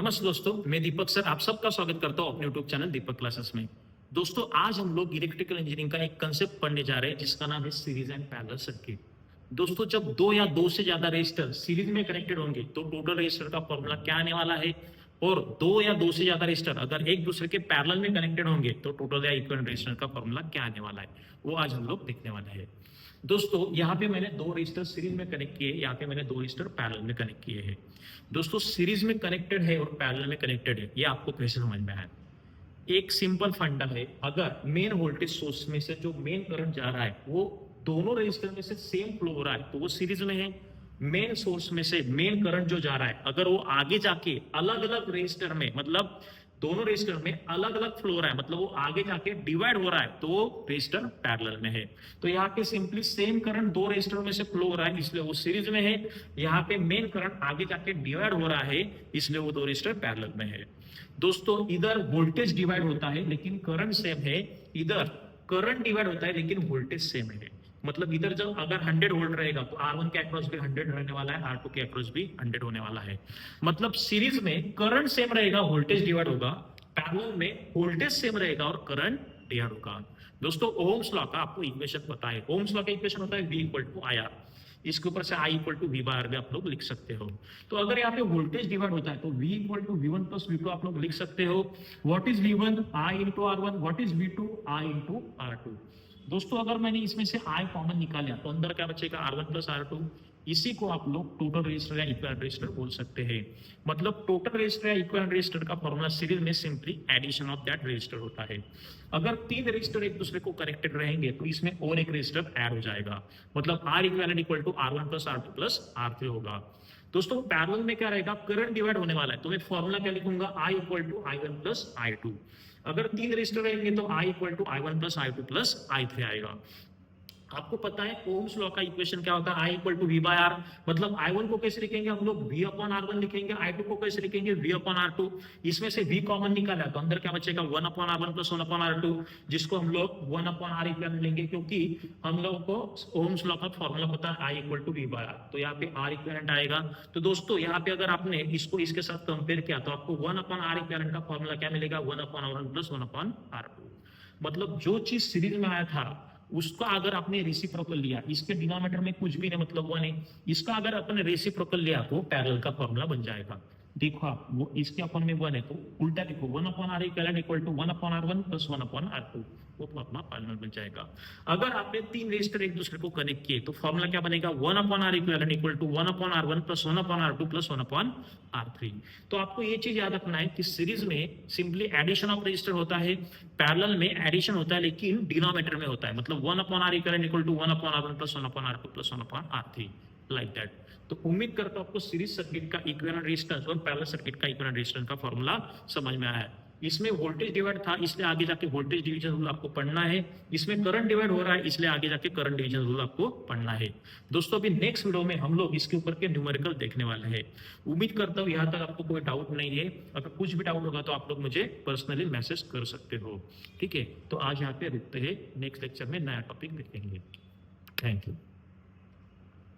नमस्ते दोस्तों, मैं दीपक सर आप सबका स्वागत करता हूँ अपने यूट्यूब चैनल दीपक क्लासेस में। दोस्तों आज हम लोग इलेक्ट्रिकल इंजीनियरिंग का एक कंसेप्ट पढ़ने जा रहे हैं जिसका नाम है सीरीज एंड पैरेलल सर्किट। दोस्तों जब दो या दो से ज्यादा रेजिस्टर सीरीज में कनेक्टेड होंगे तो टोटल रेजिस्टर का फॉर्मूला क्या आने वाला है, और दो या दो से ज्यादा रेजिस्टर अगर एक दूसरे के पैरेलल में कनेक्टेड होंगे तो टोटल या इक्विवेलेंट रेजिस्टर का फॉर्मूला क्या आने वाला है, वो आज हम लोग देखने वाले हैं। दोस्तों यहाँ पे मैंने दो रजिस्टर सीरीज में कनेक्ट किए, यहाँ पे मैंने दो रजिस्टर पैरेलल में कनेक्ट किए हैं। दोस्तों सीरीज में कनेक्टेड है और पैरेलल में कनेक्टेड है, ये आपको कैसे समझ में आया? एक सिंपल फंडा है, अगर मेन वोल्टेज सोर्स में से जो मेन करंट जा रहा है वो दोनों रजिस्टर में से सेम फ्लो हो रहा है तो वो सीरीज में है। मेन सोर्स में से मेन करंट जो जा रहा है अगर वो आगे जाके अलग अलग रजिस्टर में, मतलब दोनों रजिस्टर में अलग अलग फ्लो हो रहा है, मतलब वो आगे जाके डिवाइड हो रहा है तो रजिस्टर पैरेलल में है। तो यहाँ पे सिंपली सेम करंट दो रजिस्टर में से फ्लो हो रहा है इसलिए वो सीरीज में है। यहाँ पे मेन करंट आगे जाके डिवाइड हो रहा है इसलिए वो दो रजिस्टर पैरेलल में है। दोस्तों इधर वोल्टेज डिवाइड होता है लेकिन करंट सेम है, इधर करंट डिवाइड होता है लेकिन वोल्टेज सेम है। मतलब इधर जब अगर 100 वोल्ट रहेगा तो R1 के अक्रॉस भी 100 रहने वाला है, R2 के अक्रॉस भी 100 होने वाला है। मतलब सीरीज में करंट सेम रहेगा, वोल्टेज डिवाइड होगा, पैरेलल में वोल्टेज सेम रहेगा और करंट डिवाइड होगा। दोस्तों ओम्स लॉ का आपको इक्वेशन पता है, ओम्स लॉ का इक्वेशन होता है V equal to I R, इसके ऊपर से I equal to V by R भी आप लोग लिख सकते हो। तो अगर यहाँ पे वोल्टेज डिवाइड होता है तो V equal to V1 plus V2 आप लोग लिख सकते हो। What is V1? I into R1। What is V2? I into R2। दोस्तों अगर मैंने इसमें से I कॉमन निकाला तो अंदर क्या बचेगा? R1 plus R2। इसी को आप लोग टोटल रेजिस्टर या इक्विवेलेंट रेजिस्टर बोल सकते हैं। मतलब टोटल रेजिस्टर या इक्विवेलेंट रेजिस्टर का फॉर्मूला सीरीज में simply addition of that resistor होता है। अगर तीन रेजिस्टर एक दूसरे को कनेक्टेड रहेंगे तो इसमें और एक रेजिस्टर ऐड हो जाएगा, मतलब R equivalent equal to R1 plus R2 plus R3 होगा। दोस्तों पैरेलल में क्या रहेगा? करंट डिवाइड होने वाला है तो मैं फॉर्मूला क्या लिखूंगा? I equal to I1 plus I2। अगर तीन रेजिस्टर रहेंगे तो I equal to I1 plus I2 plus I3 आएगा। आपको पता है ओम्स लॉ का इक्वेशन क्या होता है? I equal to V by R. मतलब I1 को कैसे लिखेंगे हम लोग? V अपॉन R1 लिखेंगे। I2 को कैसे लिखेंगे? V upon R2। इसमें से V कॉमन निकाला तो अंदर क्या बचेगा? 1 upon R1 plus 1 upon R2, जिसको हम लोग 1 अपॉन R इक्विवेलेंट लेंगे क्योंकि हम लोग को ओम्स लॉ का फॉर्मूला पता है I equal to V by R, तो यहाँ पे R इक्विवेलेंट आएगा। तो दोस्तों यहाँ पे अगर आपने इसको इसके साथ कंपेयर किया तो आपको 1 अपॉन R इक्विवेलेंट का फॉर्मूला क्या मिलेगा? 1 upon R1 plus 1 upon R2। मतलब जो चीज सीरीज में आया था उसका अगर आपने रेसिप्रोकल लिया, इसके डिनोमिनेटर में कुछ भी नहीं, मतलब वन है, इसका अगर अपने रेसिप्रोकल लिया तो पैरेलल का फॉर्मूला बन जाएगा। देखो आप वो इसके अपन में वन है तो उल्टा लिखो, 1 upon R equivalent equal to 1 upon R1 plus 1 upon R2, वो फॉर्मूला पैरेलल बन जाएगा। अगर आपने तीन रेजिस्टर एक दूसरे को कनेक्ट किए तो फॉर्मूला क्या बनेगा? 1 upon R equivalent equal to 1 upon R1 plus 1 upon R2 plus 1 upon R3। तो आपको ये चीज याद रखना है कि सीरीज में सिंपली एडिशन ऑफ रेजिस्टर होता है, पैरेलल में एडिशन होता है लेकिन डिनोमिनेटर में होता है, मतलब 1 upon R equivalent equal to 1 upon R1 plus 1 upon R2 plus 1 upon R3, like that. तो उम्मीद करता हूं आपको सीरीज सर्किट का इक्विवेलेंट रेजिस्टेंस और पैरेलल सर्किट का इक्विवेलेंट रेजिस्टेंस का फॉर्मूला समझ में आया है। इसमें वोल्टेज डिवाइड था इसलिए आगे जाके वोल्टेज डिवीजन रूल आपको पढ़ना है, इसमें करंट डिवाइड हो रहा है इसलिए आगे जाके करंट डिवीजन रूल आपको पढ़ना है। दोस्तों अभी नेक्स्ट वीडियो में हम लोग इसके ऊपर के न्यूमेरिकल देखने वाले हैं। उम्मीद करता हूँ यहाँ तक आपको कोई डाउट नहीं है, अगर कुछ भी डाउट होगा तो आप लोग मुझे पर्सनली मैसेज कर सकते हो। ठीक है, तो आज यहाँ पे रुकते हैं, नेक्स्ट लेक्चर में नया टॉपिक देखेंगे। Thank you.